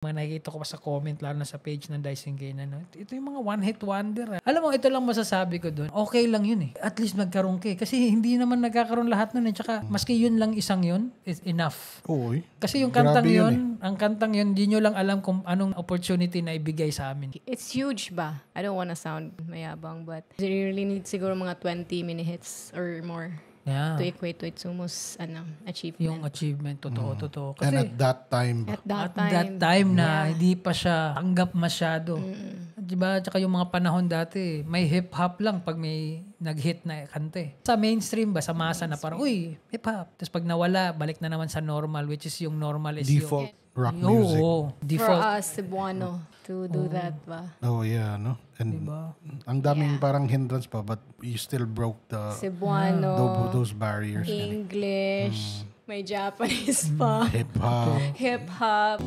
Mga nakikita ko pa sa comment, lalo na sa page ng Dicing Gain, ano, ito yung mga one-hit wonder. Alam mo, ito lang masasabi ko doon. Okay lang yun eh. At least nagkaroon ka eh. Kasi hindi naman nagkakaroon lahat nun eh. Tsaka, maski yun lang isang yun, is enough. Oo eh. Kasi yung kantang yun, ang kantang yun, di nyo lang alam kung anong opportunity na ibigay sa amin. It's huge ba? I don't wanna sound mayabang, but you really need siguro mga 20 mini hits or more. Yeah. To equate to its almost achievement. Yung achievement, totoo. Kasi, And at that time, At that time na hindi pa siya tanggap masyado. Diba? Tsaka yung mga panahon dati, may hip-hop lang pag may nag-hit na kante. Sa mainstream ba, sa masa na parang, uy, hip-hop. Tapos pag nawala, balik na naman sa normal, which is yung normal is default rock yung... music. Oo, For default. us, Cebuano, to do that ba? Oh yeah, no? And Diba? ang daming parang hindrance pa, but you still broke Cebuano, those barriers. English, may Japanese pa, Hip-hop. hip-hop.